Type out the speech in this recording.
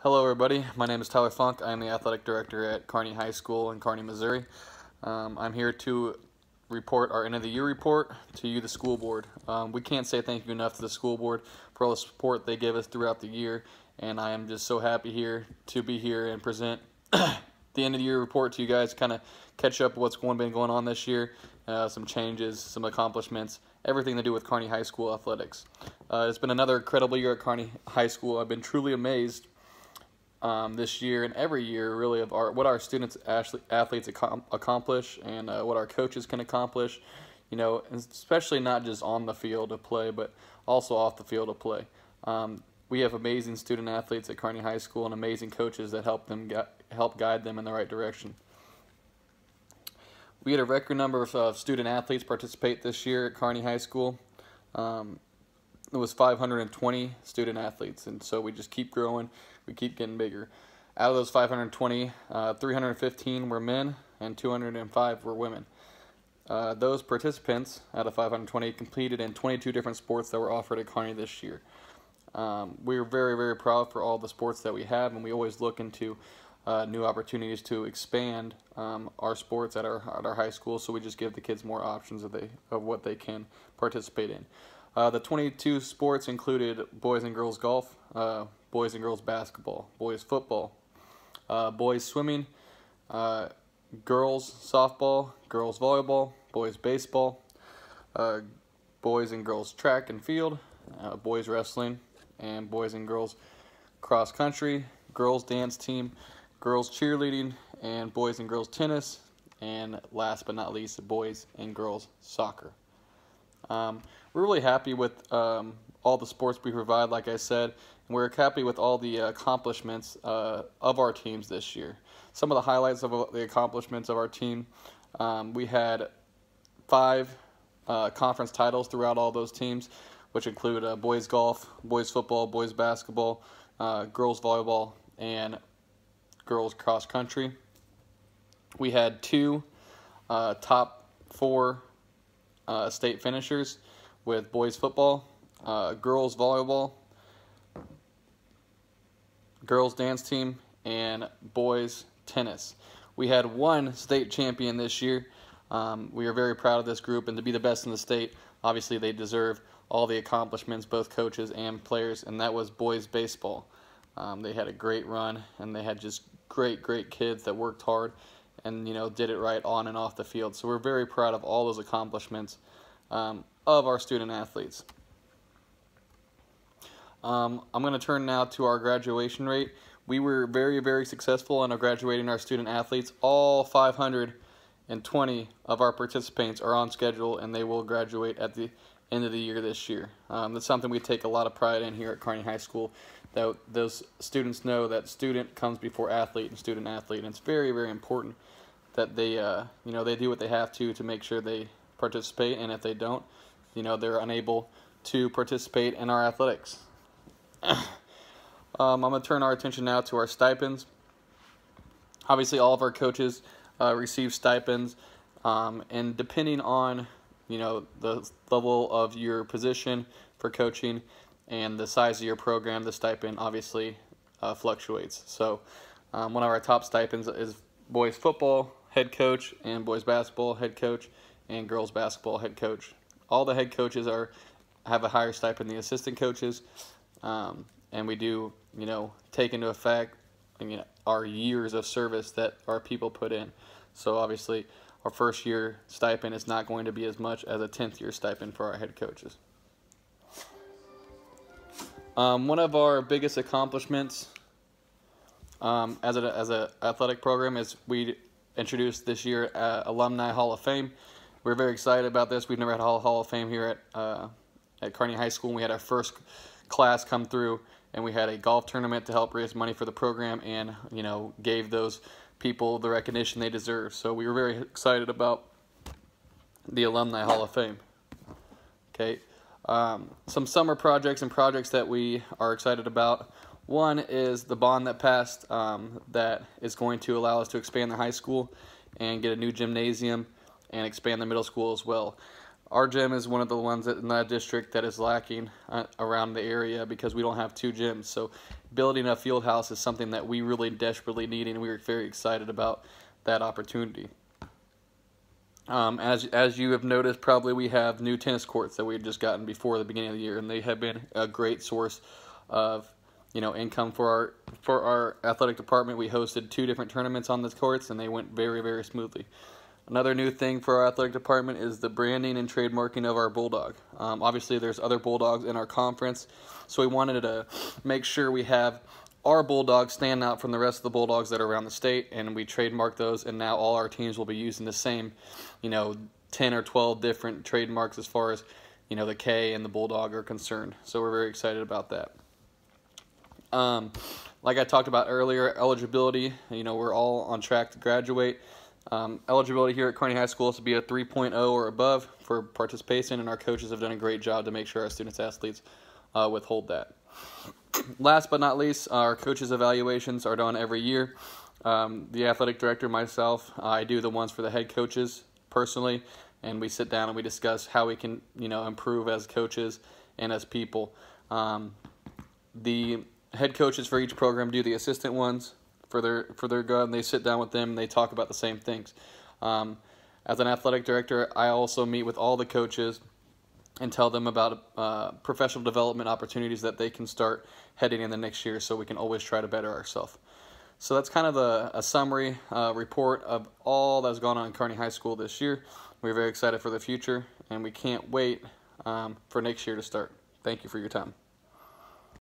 Hello everybody, my name is Tyler Funk. I am the athletic director at Kearney High School in Kearney, Missouri. I'm here to report our end of the year report to you, the school board. We can't say thank you enough to the school board for all the support they give us throughout the year, and I am just so happy to be here and present the end of the year report to you guys, kind of catch up what's been going on this year, some changes, some accomplishments, everything to do with Kearney High School athletics. It's been another incredible year at Kearney High School. I've been truly amazed this year and every year really of what our students athletes accomplish and what our coaches can accomplish, especially not just on the field of play but also off the field of play. We have amazing student athletes at Kearney High School and amazing coaches that help guide them in the right direction. We had a record number of student athletes participate this year at Kearney High School. It was 520 student athletes, and so we just keep growing, we keep getting bigger. Out of those 520, 315 were men and 205 were women. Those participants out of 520 competed in 22 different sports that were offered at Kearney this year. We are very, very proud for all the sports that we have, and we always look into new opportunities to expand our sports at our high school, so we just give the kids more options of what they can participate in. The 22 sports included boys and girls golf, boys and girls basketball, boys football, boys swimming, girls softball, girls volleyball, boys baseball, boys and girls track and field, boys wrestling, and boys and girls cross country, girls dance team, girls cheerleading, and boys and girls tennis, and last but not least, boys and girls soccer. We're really happy with all the sports we provide, like I said, and we're happy with all the accomplishments of our teams this year. Some of the highlights of the accomplishments of our team, we had 5 conference titles throughout all those teams, which include boys golf, boys football, boys basketball, girls volleyball, and girls cross country. We had 2 top 4 state finishers with boys football, girls volleyball, girls dance team, and boys tennis. We had 1 state champion this year. We are very proud of this group, and to be the best in the state, obviously they deserve all the accomplishments, both coaches and players, and that was boys baseball. They had a great run, and they had just great kids that worked hard and did it right on and off the field. So we're very proud of all those accomplishments of our student athletes. I'm going to turn now to our graduation rate. We were very successful in graduating our student athletes. All 520 of our participants are on schedule, and they will graduate at the end of the year this year. That's something we take a lot of pride in here at Kearney High School, that those students know that student comes before athlete and student athlete, and it's very important that they they do what they have to make sure they participate, and if they don't, they're unable to participate in our athletics. I'm going to turn our attention now to our stipends. Obviously, all of our coaches receive stipends, and depending on the level of your position for coaching and the size of your program, the stipend obviously fluctuates. So one of our top stipends is boys football head coach, and boys basketball head coach, and girls basketball head coach. All the head coaches have a higher stipend than the assistant coaches, and we do take into effect our years of service that our people put in. So obviously our first year stipend is not going to be as much as a 10th year stipend for our head coaches. One of our biggest accomplishments as an athletic program is we introduced this year Alumni Hall of Fame. We're very excited about this. We've never had a Hall of Fame here at Kearney High School. And we had our first class come through, and we had a golf tournament to help raise money for the program, and gave those people the recognition they deserve. So we were very excited about the Alumni Hall of Fame. Okay, some summer projects and projects that we are excited about. One is the bond that passed that is going to allow us to expand the high school and get a new gymnasium and expand the middle school as well. Our gym is one of the ones in that district that is lacking around the area because we don't have 2 gyms. So building a field house is something that we really desperately need, and we were very excited about that opportunity. As you have noticed, probably we have new tennis courts that we had just gotten before the beginning of the year, and they have been a great source of income for our athletic department. We hosted 2 different tournaments on those courts, and they went very, very smoothly. Another new thing for our athletic department is the branding and trademarking of our Bulldog. Obviously, there's other Bulldogs in our conference, so we wanted to make sure we have our Bulldog stand out from the rest of the Bulldogs that are around the state, and we trademark those, and now all our teams will be using the same, 10 or 12 different trademarks as far as, the K and the Bulldog are concerned. So we're very excited about that. Like I talked about earlier, eligibility, we're all on track to graduate. Eligibility here at Kearney High School is to be a 3.0 or above for participation, and our coaches have done a great job to make sure our students athletes withhold that. Last but not least, our coaches evaluations are done every year. The athletic director, myself, I do the ones for the head coaches personally, and we sit down and we discuss how we can improve as coaches and as people. The head coaches for each program do the assistant ones for their good, and they sit down with them and they talk about the same things. As an athletic director, I also meet with all the coaches and tell them about professional development opportunities that they can start heading in the next year, so we can always try to better ourselves. So that's kind of a summary report of all that's gone on in Kearney High School this year. We're very excited for the future, and we can't wait for next year to start. Thank you for your time.